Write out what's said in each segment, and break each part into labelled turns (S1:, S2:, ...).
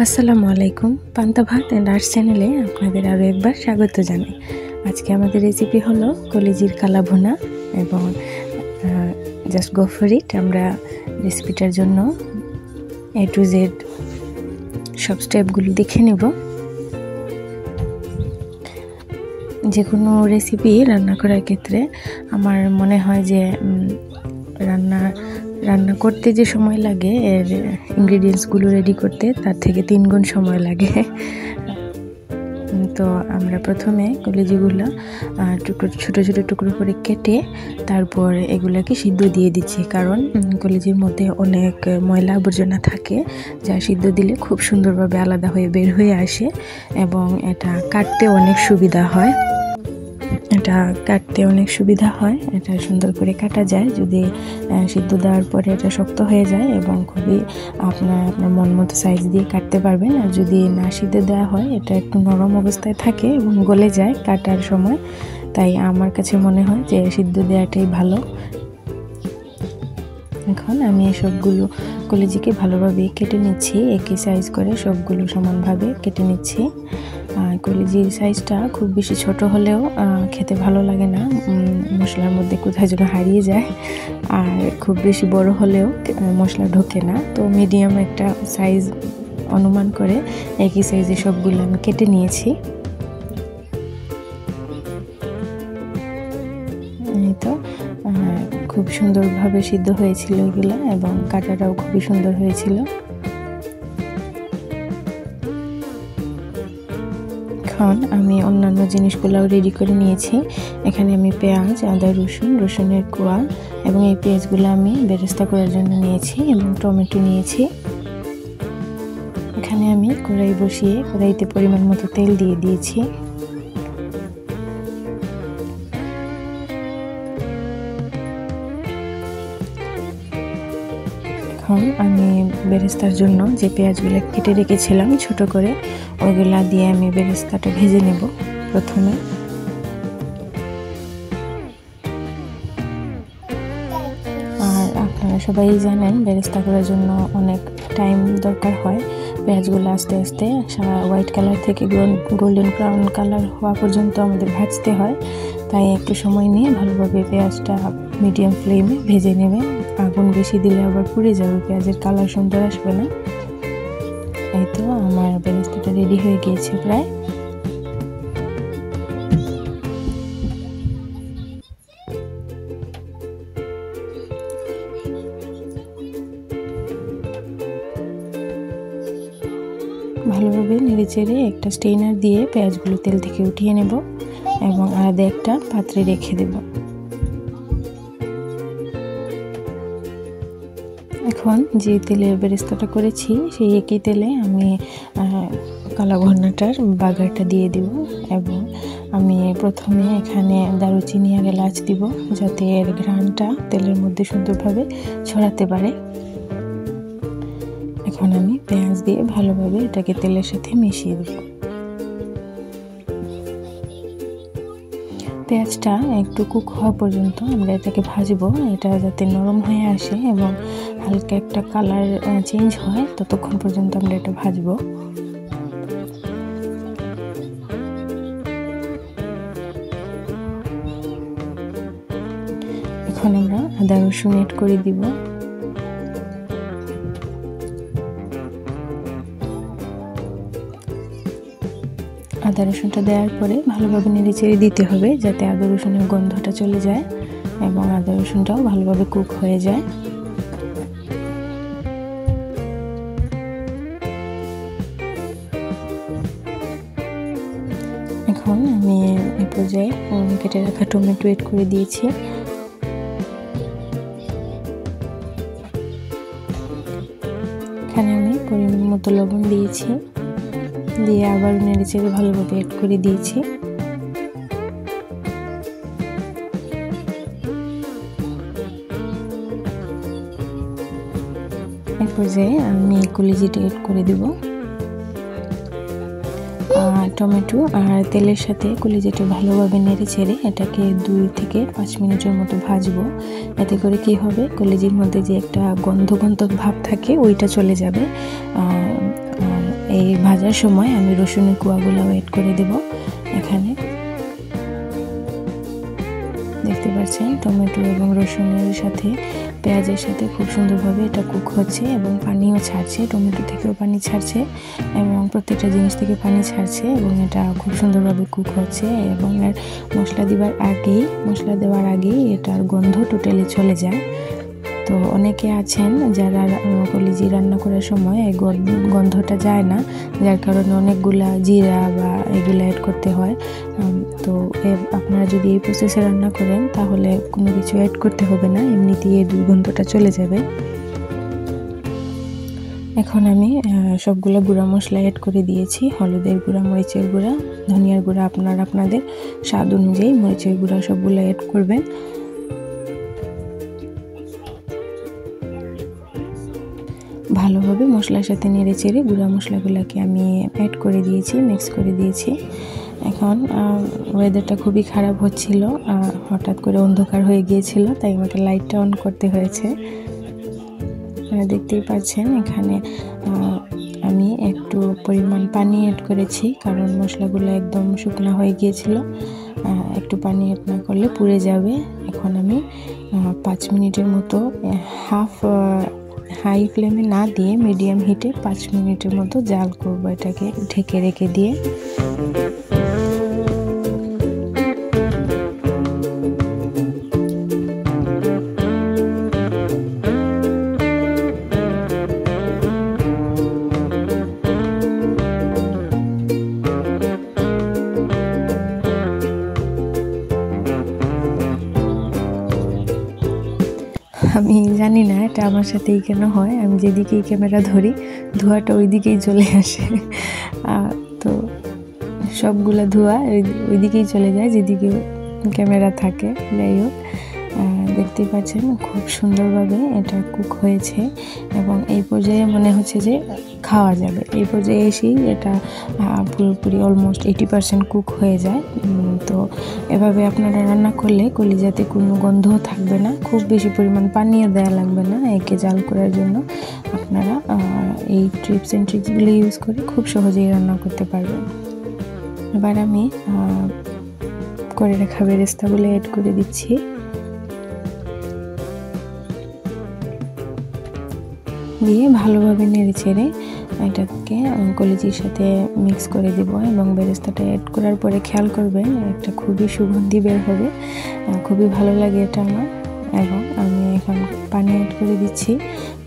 S1: আসসালামু আলাইকুম। পান্তা ভাত অ্যান্ড আর্টস চ্যানেলে আপনাদের আরও একবার স্বাগত জানাই। আজকে আমাদের রেসিপি হলো কলিজির কালা ভুনা এবং জাস্ট গো ফর ইট। আমরা রেসিপিটার জন্য A to Z সব স্টেপগুলো দেখে নেব। যে কোনো রেসিপি রান্না করার ক্ষেত্রে আমার মনে হয় যে রান্না করতে যে সময় লাগে এর ইনগ্রেডিয়েন্টসগুলো রেডি করতে তার থেকে 3 গুণ সময় লাগে। তো আমরা প্রথমে কলিজিগুলো ছোটো ছোটো টুকরো করে কেটে তারপর এগুলোকে সিদ্ধ দিয়ে দিচ্ছি, কারণ কলিজির মধ্যে অনেক ময়লা আবর্জনা থাকে যা সিদ্ধ দিলে খুব সুন্দরভাবে আলাদা হয়ে বের হয়ে আসে এবং এটা কাটতে অনেক সুবিধা হয়। এটা সুন্দর করে কাটা যায় যদি সিদ্ধ দেওয়ার পরে এটা শক্ত হয়ে যায় এবং খুবই আপনার মন মতো সাইজ দিয়ে কাটতে পারবেন। আর যদি না সিদ্ধ দেওয়া হয় এটা একটু নরম অবস্থায় থাকে এবং গলে যায় কাটার সময়, তাই আমার কাছে মনে হয় যে সিদ্ধ দেওয়াটাই ভালো। এখন আমি সবগুলো কলিজিকে ভালোভাবে কেটে নিচ্ছি, একই সাইজ করে সবগুলো সমানভাবে কেটে নিচ্ছি। কলিজির সাইজটা খুব বেশি ছোট হলেও খেতে ভালো লাগে না, মশলার মধ্যে কোথায় যেন হারিয়ে যায়, আর খুব বেশি বড় হলেও মশলা ঢোকে না। তো মিডিয়াম একটা সাইজ অনুমান করে একই সাইজে সবগুলো আমি কেটে নিয়েছি। এই তো খুব সুন্দরভাবে সিদ্ধ হয়েছিল এগুলো এবং কাটাটাও খুবই সুন্দর হয়েছিল। এখন আমি অন্যান্য জিনিসগুলোও রেডি করে নিয়েছি। এখানে আমি পেঁয়াজ, আদা, রসুনের কোয়া এবং এই পেঁয়াজগুলো আমি বেরেস্তা করার জন্য নিয়েছি এবং টমেটো নিয়েছি। এখানে আমি কড়াই বসিয়ে কড়াইতে পরিমাণ মতো তেল দিয়ে দিয়েছি। এখন আমি বেরেস্তার জন্য যে পেঁয়াজগুলো কেটে রেখেছিলাম ছোট করে, ওইগুলা দিয়ে আমি বেরেস্তাটা ভেজে নেব প্রথমে। আর আপনারা সবাই জানেন বেরেস্তা করার জন্য অনেক টাইম দরকার হয়। পেঁয়াজগুলো আস্তে আস্তে হোয়াইট কালার থেকে গোল্ডেন ব্রাউন কালার হওয়া পর্যন্ত আমাদের ভাজতে হয়, তাই একটু সময় নিয়ে ভালোভাবে পেঁয়াজটা মিডিয়াম ফ্লেমে ভেজে নেবেন। আগুন বেশি দিলে আবার পুড়ে যাবে, পেঁয়াজের কালার সুন্দর আসবে না। এই তো আমার বেরেস্তাটা রেডি হয়ে গিয়েছে প্রায়। ভালোভাবে নেড়েচেড়ে একটা স্টেইনার দিয়ে পেঁয়াজগুলো তেল থেকে উঠিয়ে নেব এবং আলাদা একটা পাত্রে রেখে দেব। এখন যে তেলে বেরেস্তাটা করেছি সেই একই তেলে আমি কালা ভুনাটার বাগারটা দিয়ে দেব এবং আমি প্রথমে এখানে দারুচিনি আর এলাচ দিব, যাতে এর ঘ্রাণটা তেলের মধ্যে সুন্দরভাবে ছড়াতে পারে। এখন আমি পেঁয়াজ দিয়ে ভালোভাবে এটাকে তেলের সাথে মিশিয়ে দেব। পেঁয়াজটা একটু কুক হওয়া পর্যন্ত আমরা এটাকে ভাজবো, এটা যাতে নরম হয়ে আসে এবং হালকা একটা কালার চেঞ্জ হয়, ততক্ষণ পর্যন্ত আমরা এটা ভাজবো। এখন আমরা আদা রসুন এড করে দিব। আদা রসুনটা দেওয়ার পরে ভালোভাবে নেড়েচেড়ে দিতে হবে যাতে আদা রসুনের গন্ধটা চলে যায় এবং আদা রসুনটাও ভালোভাবে কুক হয়ে যায়। এখন আমি এই পর্যায়ে কেটে রাখা টমেটো এড করে দিয়েছি। এখানে আমি পরিমাণ মতো লবণ দিয়েছি, দিয়ে আবার নেড়েচেড়ে ভালোভাবে এড করে দিয়েছি। এই পর্যায়ে আমি কলিজিটা এড করে দেব। টমেটো আর তেলের সাথে কলিজিটা ভালোভাবে নেড়েচেড়ে এটাকে 2 থেকে 5 মিনিটের মতো ভাজবো। এতে করে কি হবে, কলিজির মধ্যে যে একটা গন্ধ ভাব থাকে ওইটা চলে যাবে। আর এই ভাজার সময় আমি রসুনের কুয়াগুলো অ্যাড করে দেব। এখানে দেখতে পাচ্ছেন টমেটো এবং রসুনের সাথে পেঁয়াজের সাথে খুব সুন্দরভাবে এটা কুক হচ্ছে এবং পানিও ছাড়ছে, টমেটো থেকেও পানি ছাড়ছে এবং প্রত্যেকটা জিনিস থেকে পানি ছাড়ছে এবং এটা খুব সুন্দরভাবে কুক হচ্ছে। এবং এর মশলা দেওয়ার আগেই এটার গন্ধ টোটালি চলে যায়। তো অনেকে আছেন যারা কলিজি রান্না করার সময় এই গন্ধটা যায় না, যার কারণে অনেকগুলা জিরা বা এগুলো অ্যাড করতে হয়। তো আপনারা যদি এই প্রসেসে রান্না করেন তাহলে কোনো কিছু অ্যাড করতে হবে না, এমনিতেই এই দুর্গন্ধটা চলে যাবে। এখন আমি সবগুলো গুঁড়া মশলা অ্যাড করে দিয়েছি, হলুদের গুঁড়া, মরিচের গুঁড়া, ধনিয়ার গুঁড়া, আপনাদের স্বাদ অনুযায়ী মরিচের গুঁড়া সবগুলো অ্যাড করবেন। ভালোভাবে মশলার সাথে নেড়ে চেড়ে গুঁড়া মশলাগুলোকে আমি অ্যাড করে দিয়েছি, মিক্স করে দিয়েছি। এখন ওয়েদারটা খুবই খারাপ হচ্ছিল, হঠাৎ করে অন্ধকার হয়ে গিয়েছিল, তাই আমাকে লাইটটা অন করতে হয়েছে। দেখতেই পাচ্ছেন এখানে আমি একটু পরিমাণ পানি অ্যাড করেছি, কারণ মশলাগুলো একদম শুকনো হয়ে গিয়েছিল। একটু পানি অ্যাড না করলে পুড়ে যাবে। এখন আমি 5 মিনিটের মতো হাই ফ্লেমে না দিয়ে মিডিয়াম হিটে 5 মিনিটের মতো জাল করব, এটাকে ঢেকে রেখে দিয়ে। আমি জানি না এটা আমার সাথেই কেন হয়, আমি যেদিকেই ক্যামেরা ধরি ধোঁয়াটা ওই দিকেই চলে আসে। তো সবগুলা ধোঁয়া ওই দিকেই চলে যায় যেদিকে ক্যামেরা থাকে। যাই হোক, দেখতেই পাচ্ছেন খুব সুন্দরভাবে এটা কুক হয়েছে এবং এই পর্যায়ে মনে হচ্ছে যে খাওয়া যাবে। এই পর্যায়ে এসেই এটা পুরোপুরি অলমোস্ট 80% কুক হয়ে যায়। তো এভাবে আপনারা রান্না করলে কলিজাতে কোনো গন্ধও থাকবে না, খুব বেশি পরিমাণ পানিও দেওয়া লাগবে না একে জাল করার জন্য। আপনারা এই টিপস অ্যান্ড ট্রিক্সগুলো ইউজ করে খুব সহজেই রান্না করতে পারবেন। এবার আমি করে রাখা বেরেস্তাগুলো অ্যাড করে দিচ্ছি। দিয়ে ভালোভাবে নেড়ে ছেড়ে এটাকে কলিজির সাথে মিক্স করে দেব এবং বেরেস্তাটা অ্যাড করার পরে খেয়াল করবেন একটা খুবই সুগন্ধি বের হবে, খুবই ভালো লাগে এটা আমার। এবং আমি এখন পানি অ্যাড করে দিচ্ছি,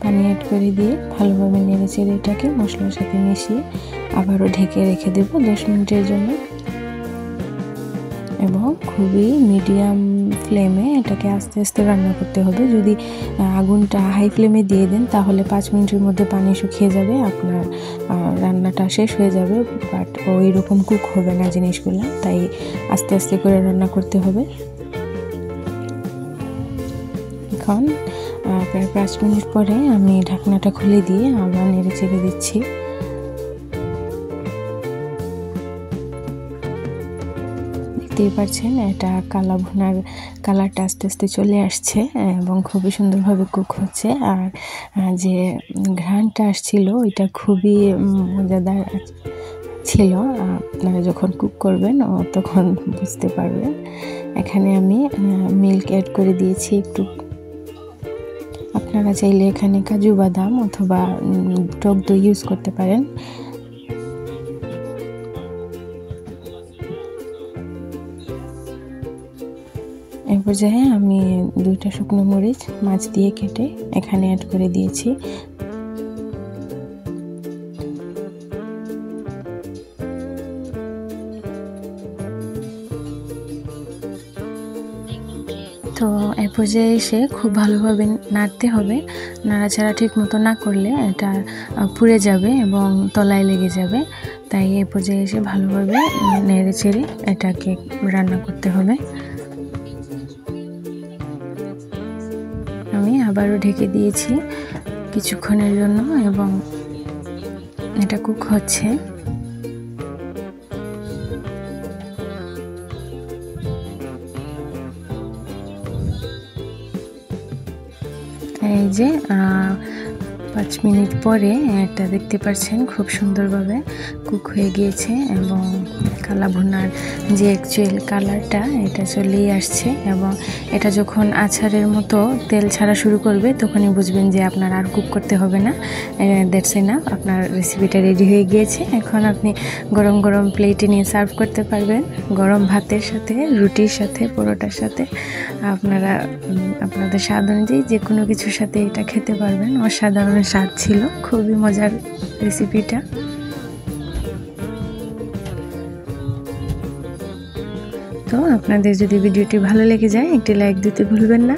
S1: পানি অ্যাড করে দিয়ে ভালোভাবে নেড়ে চেড়ে এটাকে মশলার সাথে মিশিয়ে আবারও ঢেকে রেখে দেব 10 মিনিটের জন্য। এবং খুবই মিডিয়াম ফ্লেমে এটাকে আস্তে আস্তে রান্না করতে হবে। যদি আগুনটা হাই ফ্লেমে দিয়ে দেন তাহলে 5 মিনিটের মধ্যে পানি শুকিয়ে যাবে, আপনার রান্নাটা শেষ হয়ে যাবে, বাট ওই রকম কুক হবে না জিনিসগুলো, তাই আস্তে আস্তে করে রান্না করতে হবে। এখন প্রায় 5 মিনিট পরে আমি ঢাকনাটা খুলে দিয়ে আবার নেড়ে চেড়ে দিচ্ছি। দেখতেই পাচ্ছেন এটা কালা ভুনার কালারটা আস্তে আস্তে চলে আসছে এবং খুবই সুন্দরভাবে কুক হচ্ছে। আর যে ঘ্রাণটা আসছিল ওইটা খুবই মজাদার ছিল, আপনারা যখন কুক করবেন তখন বুঝতে পারবেন। এখানে আমি মিল্ক অ্যাড করে দিয়েছি একটু, আপনারা চাইলে এখানে কাজু বাদাম অথবা টক দই ইউজ করতে পারেন। এই পর্যায়ে আমি 2টা শুকনো মরিচ মাছ দিয়ে কেটে এখানে অ্যাড করে দিয়েছি। তো এই পর্যায়ে এসে খুব ভালোভাবে নাড়তে হবে, নাড়াচাড়া ঠিক মতো না করলে এটা পুড়ে যাবে এবং তলায় লেগে যাবে। তাই এই পর্যায়ে এসে ভালোভাবে নেড়ে চেড়ে এটাকে রান্না করতে হবে। আমি আবারও ঢেকে দিয়েছি কিছুক্ষণের জন্য এবং এটা কুক হচ্ছে। এই যে 5 মিনিট পরে এটা দেখতে পাচ্ছেন খুব সুন্দরভাবে কুক হয়ে গিয়েছে এবং কালা ভুনার যে অ্যাকচুয়াল কালারটা এটা চলেই আসছে। এবং এটা যখন আচারের মতো তেল ছাড়া শুরু করবে তখনই বুঝবেন যে আপনার আর কুক করতে হবে না। দ্যাটস এনাফ, আপনার রেসিপিটা রেডি হয়ে গিয়েছে। এখন আপনি গরম গরম প্লেটে নিয়ে সার্ভ করতে পারবেন, গরম ভাতের সাথে, রুটির সাথে, পরোটার সাথে। আপনারা আপনাদের স্বাদ অনুযায়ী যে কোনো কিছুর সাথে এটা খেতে পারবেন। অসাধারণ স্বাদ ছিল, খুবই মজার রেসিপিটা। তো আপনাদের যদি ভিডিওটি ভালো লেগে যায় একটি লাইক দিতে ভুলবেন না।